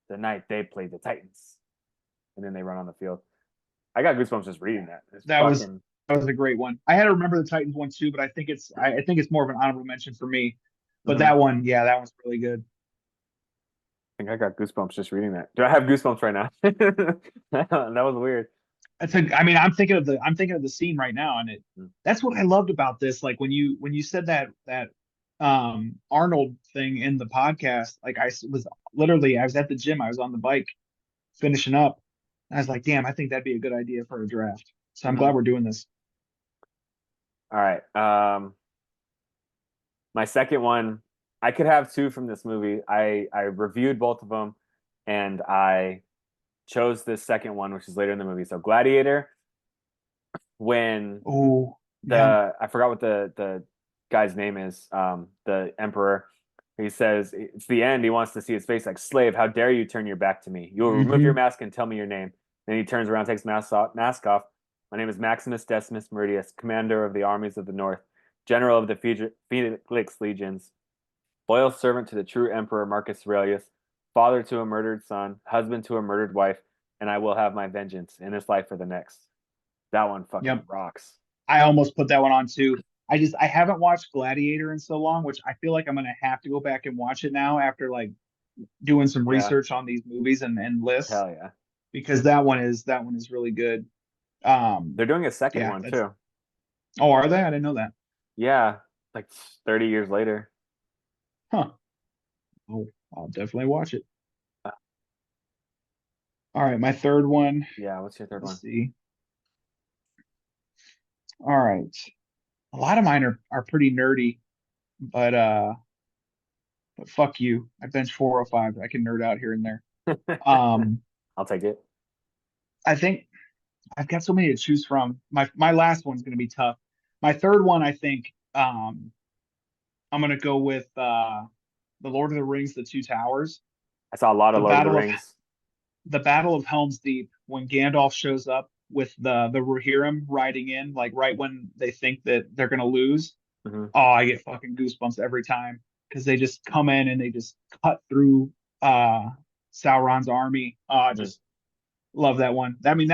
the night they played the Titans." And then they run on the field. I got goosebumps just reading that. It's That was fucking. that was a great one. I had to remember the Titans one too, but I think it's more of an honorable mention for me. But Mm-hmm. that one, yeah, that one's really good. I think I got goosebumps just reading that. Do I have goosebumps right now? That was weird. I mean, I'm thinking of the scene right now, and that's what I loved about this. Like when you said that Arnold thing in the podcast, like was literally I was at the gym, I was on the bike finishing up. And I was like, damn, I think that'd be a good idea for a draft. So I'm Mm-hmm. glad we're doing this. All right. My second one, I could have two from this movie. I reviewed both of them, and I chose this second one, which is later in the movie. So Gladiator, when Oh, yeah. the I forgot what the guy's name is, the emperor. He says it's the end. He wants to see his face like slave. How dare you turn your back to me? You will remove your Hmm. mask and tell me your name. Then he turns around, takes mask off. Mask off. My name is Maximus Decimus Meridius, commander of the armies of the North, general of the Felix legions, loyal servant to the true emperor Marcus Aurelius, father to a murdered son, husband to a murdered wife, and I will have my vengeance in this life or the next. That one fucking Yep. rocks. I almost put that one on too. I haven't watched Gladiator in so long, which I feel like I'm gonna have to go back and watch it now after like doing some Yeah, research on these movies and lists, hell yeah. because that one is really good. They're doing a second Yeah, one that's too. oh, are they? I didn't know that. Yeah, like 30 years later. Huh. Oh, I'll definitely watch it. All right, my third one. Yeah, what's your third Let's one? see. All right. A lot of mine are pretty nerdy, but fuck you. I bench 405. I can nerd out here and there. Um, I'll take it. I think I've got so many to choose from. My last one's gonna be tough. My third one, I think, I'm gonna go with the Lord of the Rings, The Two Towers, I saw a lot of the Lord of the Battle of Rings. the Battle of Helm's Deep, when Gandalf shows up with the Rohirrim riding in, like right when they think that they're gonna lose. Hmm. Oh, I get fucking goosebumps every time because they just come in and they just cut through uh Sauron's army. Hmm. Just love that one. I mean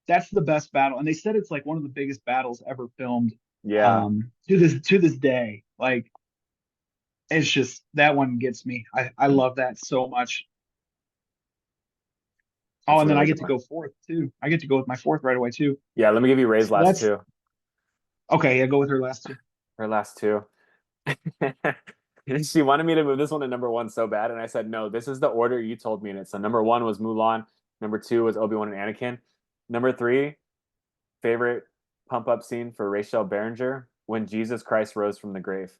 that's the best battle, and they said it's like one of the biggest battles ever filmed. Yeah, To this day, like it's just that one gets me. I love that so much. Oh, that's a and then I really get good to one. go fourth too. I get to go with my fourth right away too. Yeah, let me give you Ray's So last let's two. okay. Yeah, go with her last two. Her last two. She wanted me to move this one to number one so bad, and I said no. This is the order you told me in it. So number one was Mulan. Number two was Obi-Wan and Anakin. Number three, favorite pump up scene for Rachel Berenger when Jesus Christ rose from the grave.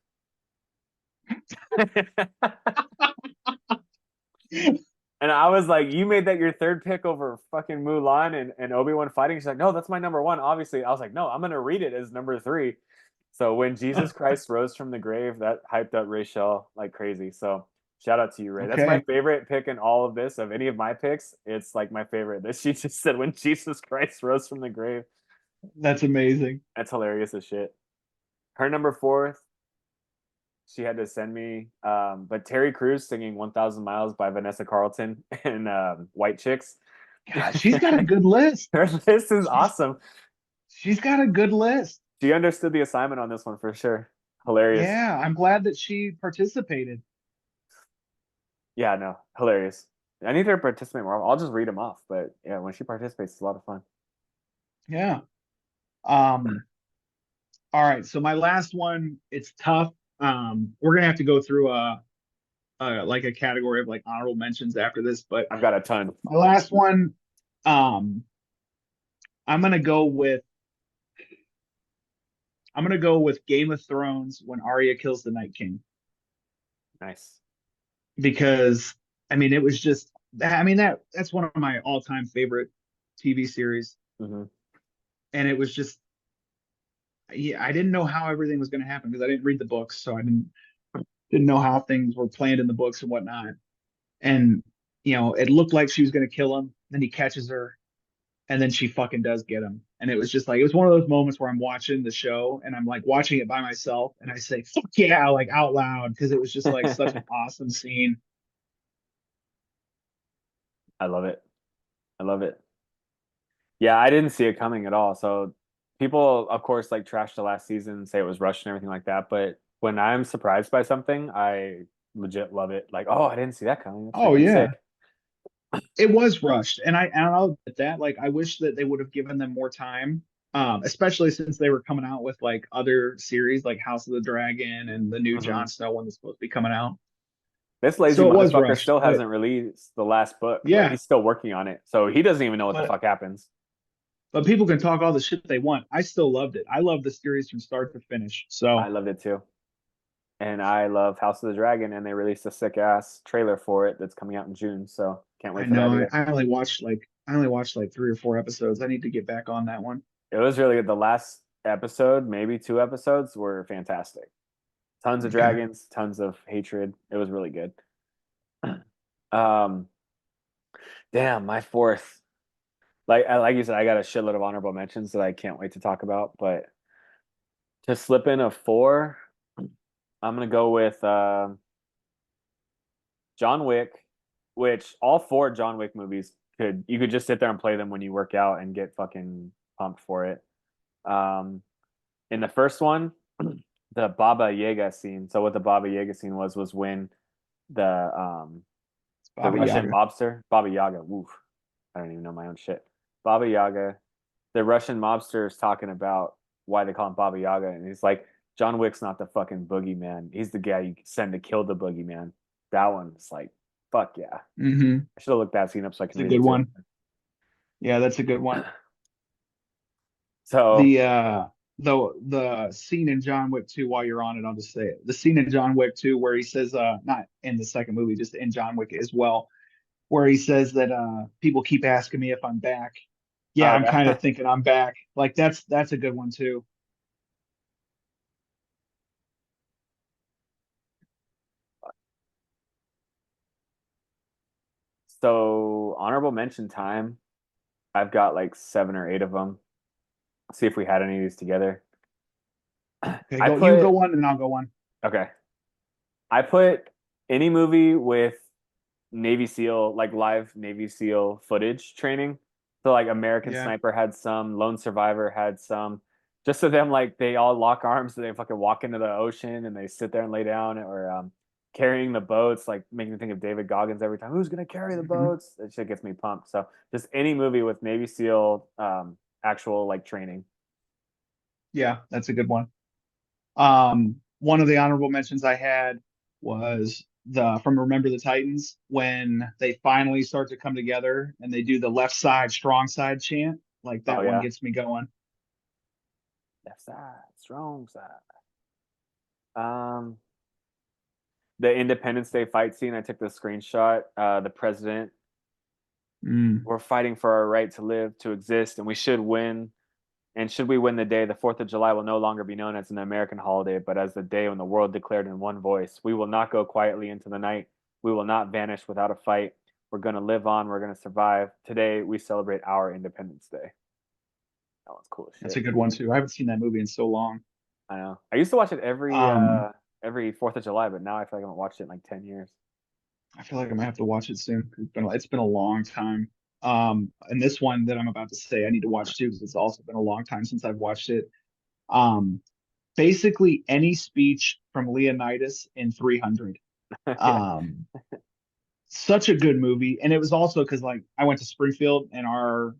And I was like, "You made that your third pick over fucking Mulan and Obi-Wan fighting." She's like, "No, that's my number one." Obviously, I was like, "No, I'm gonna read it as number three." So when Jesus Christ rose from the grave, that hyped up Rachel like crazy. So shout out to you, Ray. That's my Okay, favorite pick in all of this. Of any of my picks, it's like my favorite. That she just said when Jesus Christ rose from the grave. that's amazing. That's hilarious as shit. Her number four, she had to send me. But Terry Crews singing 1,000 Miles by Vanessa Carlton and White Chicks. God, she's got a good list. Her list is She's awesome. she's got a good list. She understood the assignment on this one for sure. Hilarious. Yeah, I'm glad that she participated. Yeah, no, hilarious. I need her to participate more. I'll just read them off, but yeah, when she participates, it's a lot of fun. Yeah. Um, all right. So my last one, it's tough. We're gonna have to go through like a category of like honorable mentions after this, but I've got a ton. my last one, um, I'm gonna go with I'm gonna go with Game of Thrones when Arya kills the Night King Nice. because I mean it was just I mean that's one of my all-time favorite TV series, Hmm. and it was just yeah, I didn't know how everything was going to happen because I didn't read the books, so I didn't know how things were planned in the books and whatnot. And it looked like she was going to kill him. Then he catches her, and then she fucking does get him. And it was just like it was one of those moments where I'm watching the show and I'm like watching it by myself, and I say "fuck yeah" like out loud because it was just like such an awesome scene. I love it. I love it. Yeah, I didn't see it coming at all. So people, of course, like trash the last season, say it was rushed and everything like that. But when I'm surprised by something, I legit love it. Like, oh, I didn't see that coming. That's Oh freaking yeah, sick. it was rushed, and I'll admit that. Like I wish that they would have given them more time, especially since they were coming out with like other series like House of the Dragon and the new Hmm. Jon Snow one that's supposed to be coming out. This lazy So it was motherfucker rushed, still but hasn't released the last book. Like, yeah, he's still working on it. So he doesn't even know what the but fuck happens. people can talk all the shit they want. I still loved it. I love the series from start to finish. I So loved it too. And I love House of the Dragon, and they released a sick ass trailer for it that's coming out in June. So can't I wait for that know either. I only watched like 3 or 4 episodes. I need to get back on that one. It was really good. The last episode, maybe two episodes, were fantastic. Tons of Okay. dragons, tons of hatred. It was really good. Um, damn, my fourth. Like you said, I got a shitload of honorable mentions that I can't wait to talk about. But to slip in a four, I'm gonna go with John Wick, which all four John Wick movies could you could just sit there and play them when you work out and get fucking pumped for it. Um, in the first one, the Baba Yaga scene. So what the Baba Yaga scene was when the um It's the Baba Russian Yaga. mobster, Baba Yaga, woof. I don't even know my own shit. Baba Yaga, the Russian mobster is talking about why they call him Baba Yaga, and he's like, John Wick's not the fucking boogeyman. He's the guy you send to kill the boogeyman. That one's like, fuck yeah. Mm-hmm. I should have looked that scene up so I It's can a read good it too. one. Yeah, that's a good one. So, The the scene in John Wick 2, while you're on it, I'll just say it. The scene in John Wick 2 where he says not in the second movie, just in John Wick as well, where he says that people keep asking me if I'm back. Yeah, oh I'm kind yeah. of thinking I'm back. Like that's a good one too. So honorable mention time. I've got like seven or eight of them. See if we had any of these together. Okay, I go you go put one and I'll go one. okay. I put any movie with Navy SEAL, like live Navy SEAL footage training. So like American Yeah. Sniper had some, Lone Survivor had some. Just so them like they all lock arms and they fucking walk into the ocean and they sit there and lay down or carrying the boats, like making me think of David Goggins every time. Who's gonna carry the Hmm. boats? That shit gets me pumped. So just any movie with Navy SEAL actual like training. Yeah, that's a good one. One of the honorable mentions I had was the from Remember the Titans when they finally start to come together and they do the left side, strong side chant. Like Oh that one yeah. gets me going. Left side, strong side. Um the Independence Day fight scene, I took the screenshot. The president, Mm. we're fighting for our right to live, to exist, and we should win. And should we win the day, the 4th of July will no longer be known as an American holiday, but as the day when the world declared in one voice, we will not go quietly into the night. We will not vanish without a fight. We're going to live on. We're going to survive. Today, we celebrate our Independence Day. That one's cool as That's a shit. good one too. I haven't seen that movie in so long. I know. I used to watch it Um, every 4th of July, but now I feel like I haven't watched it in like 10 years. I feel like I might have to watch it soon. It's been a long time. And this one that I'm about to say I need to watch too because it's also been a long time since I've watched it. Um, Basically any speech from Leonidas in 300. Yeah. Um, such a good movie. And it was also because like I went to Springfield and our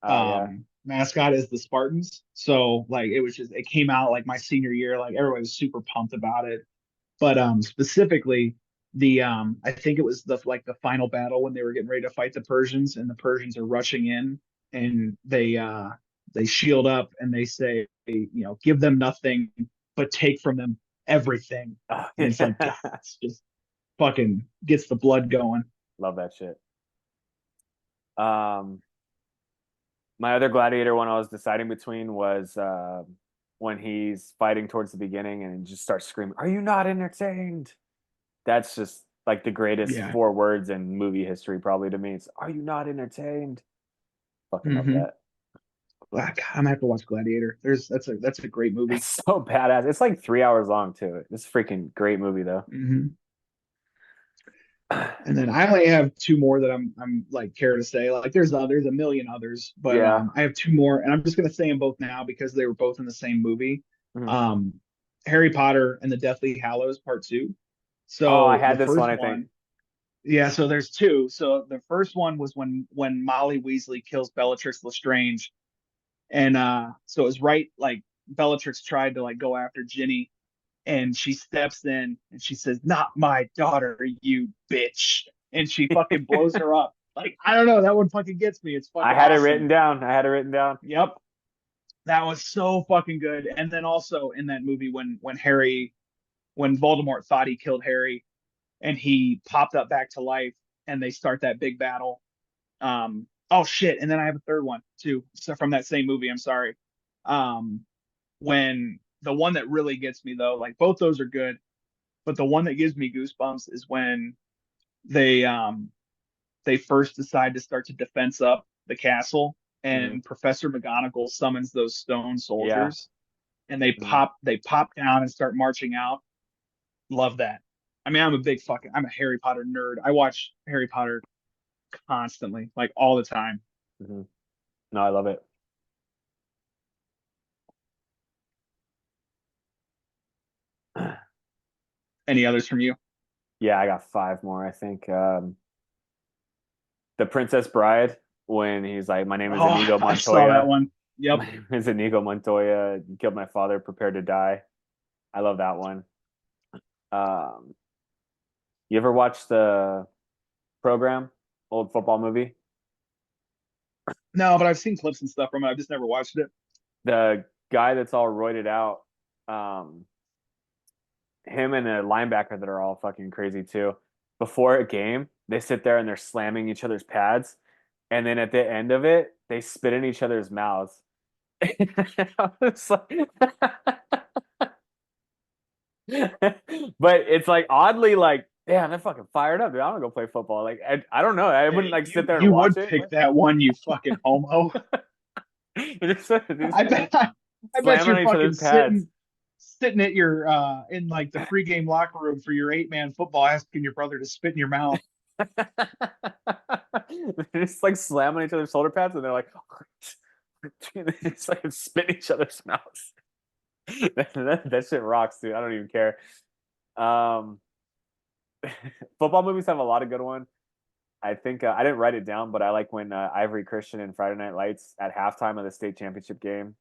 Oh yeah. mascot is the Spartans. So like it was just it came out like my senior year, like everybody was super pumped about it. But specifically the I think it was the like the final battle when they were getting ready to fight the Persians and the Persians are rushing in and they shield up and they say, give them nothing but take from them everything. Oh, And it's like, God, yeah. it's just fucking gets the blood going. Love that shit. Um, my other gladiator one I was deciding between was when he's fighting towards the beginning and he just starts screaming, "Are you not entertained?" That's just like the greatest Yeah. four words in movie history, probably to me. It's "Are you not entertained?" Fucking love Mm-hmm. that. God, I'm gonna have to watch Gladiator. That's a great movie. It's so badass. It's like 3 hours long too. It's a freaking great movie though. Hmm. And then I only have two more that I'm like care to say. Like there's a million others, but Yeah. I have two more, and I'm just gonna say them both now because they were both in the same movie. Mhm. Um, Harry Potter and the Deathly Hallows Part Two. Oh, I So the had this one, first I think. one, yeah. So there's two. So the first one was when Molly Weasley kills Bellatrix Lestrange, and so it was right like Bellatrix tried to like go after Ginny and she steps in and she says, "Not my daughter, you bitch," and she fucking blows her up. Like I don't know, that one fucking gets me. It's I fucking had it written awesome. down. I had it written down. Yep, that was so fucking good. And then also in that movie when Voldemort thought he killed Harry and he popped up back to life and they start that big battle. Oh shit! And then I have a third one too, so from that same movie. I'm sorry. Um, when the one that really gets me though, like both those are good. But the one that gives me goosebumps is when they um they first decide to start to defense up the castle Hmm. and Professor McGonagall summons those stone Yeah. soldiers and they Hmm. pop down and start marching out. Love that. I mean, I'm a Harry Potter nerd. I watch Harry Potter constantly, like all the time. Hmm. No, I love it. Any others from you? Yeah, I got five more, I think. The Princess Bride, when he's like, "My name is Oh, Inigo I saw that Montoya. one. Yep. My name is Inigo Montoya. You killed my father, prepare to die." I love that one. Um, you ever watch the program, old football movie? No, but I've seen clips and stuff from it. I've just never watched it. The guy that's all roided out, um, him and a linebacker that are all fucking crazy too. Before a game, they sit there and they're slamming each other's pads, and then at the end of it, they spit in each other's mouths. It's like, but it's like oddly like, damn, they're fucking fired up, dude. I want to go play football. Like, I don't know. I Yeah, wouldn't like sit you there and you watch would it. pick that one, you fucking homo. They're just I bet I bet slamming you're on each fucking other's pads. sitting at your in like the pregame locker room for your 8-man football asking your brother to spit in your mouth. They're just like slamming each other's shoulder pads, and they're like, it's like spit in each other's mouths. That shit rocks, dude. I don't even care. Um, football movies have a lot of good ones. I think I didn't write it down, but I like when Ivory Christian and Friday Night Lights at halftime of the state championship game.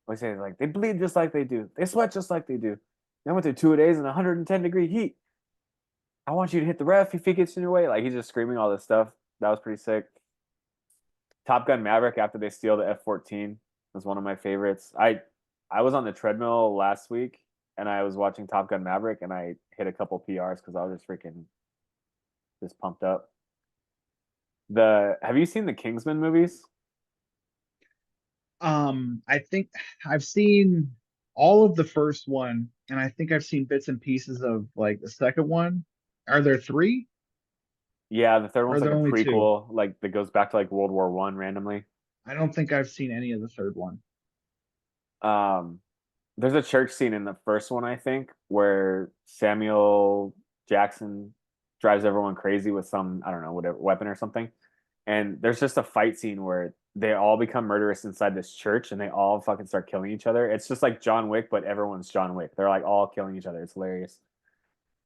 We say like they bleed just like they do, they sweat just like they do. They went through 2 days in 110-degree heat. I want you to hit the ref if he gets in your way. Like he's just screaming all this stuff. That was pretty sick. Top Gun Maverick after they steal the F-14 was one of my favorites. I was on the treadmill last week and I was watching Top Gun Maverick and I hit a couple PRs because I was just freaking just pumped up. The Have you seen the Kingsman movies? I think I've seen all of the first one, and I think I've seen bits and pieces of like the second one. Are there three? Yeah, the third Or one's are like there a only two? prequel, like that goes back to like World War I randomly. I don't think I've seen any of the third one. Um, there's a church scene in the first one, I think, where Samuel Jackson drives everyone crazy with some, I don't know, whatever weapon or something. And there's just a fight scene where they all become murderous inside this church and they all fucking start killing each other. It's just like John Wick, but everyone's John Wick. They're like all killing each other. It's hilarious.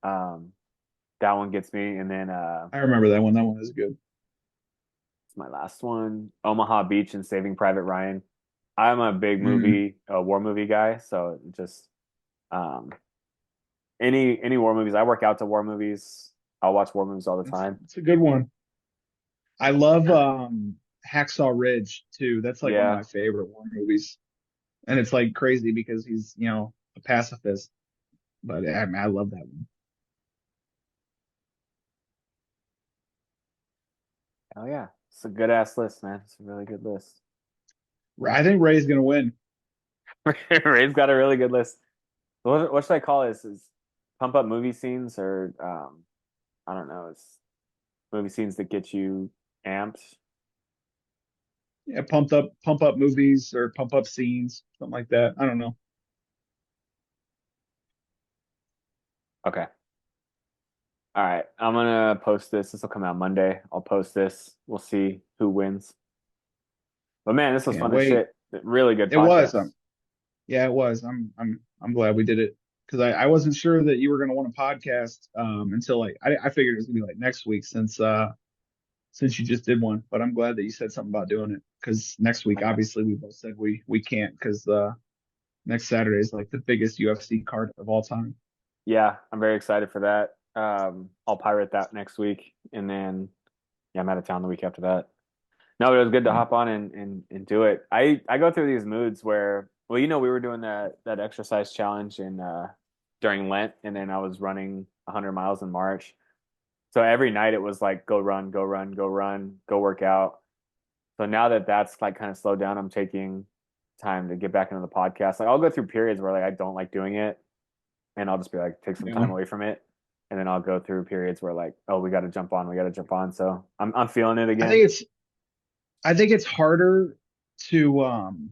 Um, That one gets me. And then I remember that one. That one is good. it's my last one, Omaha Beach and Saving Private Ryan. I'm a big Mm, war movie guy, so just um, any war movies. I work out to war movies. I'll watch war movies all the time. it's a good one. I love Hacksaw Ridge too. That's like one of Yeah. my favorite war movies. And it's like crazy because he's, a pacifist. But I mean, I love that one. Oh yeah. It's a good ass list, man. It's a really good list. I think Ray's gonna win. Ray's got a really good list. What should I call this? Is pump up movie scenes or I don't know. It's movie scenes that get you amped. Yeah, pump up movies or pump up scenes, something like that. I don't know. Okay. All right. I'm gonna post this. This will come out Monday. I'll post this. We'll see who wins. But man, this was Can't fun as wait. shit. Really good It was. podcast. Yeah, it was. I'm glad we did it because I wasn't sure that you were gonna want a podcast until like I figured it was gonna be like next week since you just did one. But I'm glad that you said something about doing it because next week Okay. obviously we both said we can't because next Saturday is like the biggest UFC card of all time. Yeah, I'm very excited for that. I'll pirate that next week, and then yeah, I'm out of town the week after that. No, but it was good to Yeah. hop on and do it. I go through these moods where, well, we were doing that exercise challenge in during Lent, and then I was running 100 miles in March. So every night it was like go run, go run, go run, go work out. So now that that's like kind of slowed down, I'm taking time to get back into the podcast. Like I'll go through periods where like I don't like doing it, and I'll just be like take some Yeah. time away from it, and then I'll go through periods where like oh we got to jump on, we got to jump on. So I'm feeling it I again. think it's I think it's harder to um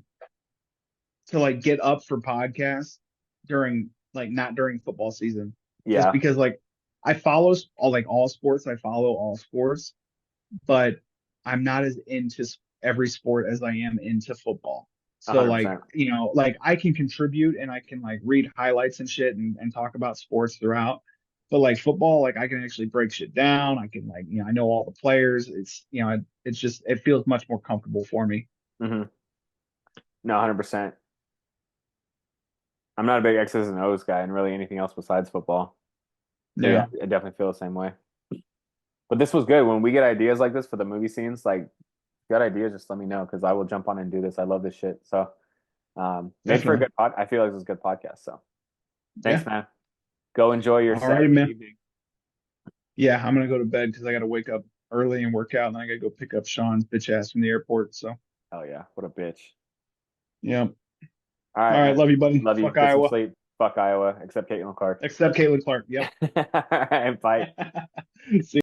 to like get up for podcasts during like not during football season just Yeah, because like I follow all sports. I follow all sports, but I'm not as into every sport as I am into football. So like, 100%. like I can contribute and I can like read highlights and shit and talk about sports throughout. But like football, like I can actually break shit down. I can like, I know all the players. It's just it feels much more comfortable for me. Hmm. No, 100%. I'm not a big X's and O's guy and really anything else besides football. So yeah, Yeah. I definitely feel the same way. But this was good. When we get ideas like this for the movie scenes, like if you got ideas, just let me know because I will jump on and do this. I love this shit. So made for a Definitely. good pod. I feel like this is a good podcast. So thanks, Yeah. man. Go enjoy your All righty, Saturday man. evening. Yeah, I'm gonna go to bed because I gotta wake up early and work out, and then I gotta go pick up Sean's bitch ass from the airport. So, Hell yeah. What a bitch. yeah. All All right, right, man. love you, buddy. Love you. Fuck Get some Iowa, sleep. Fuck Iowa, except Caitlin Clark. except Caitlin Clark. Yep. All right, bye. See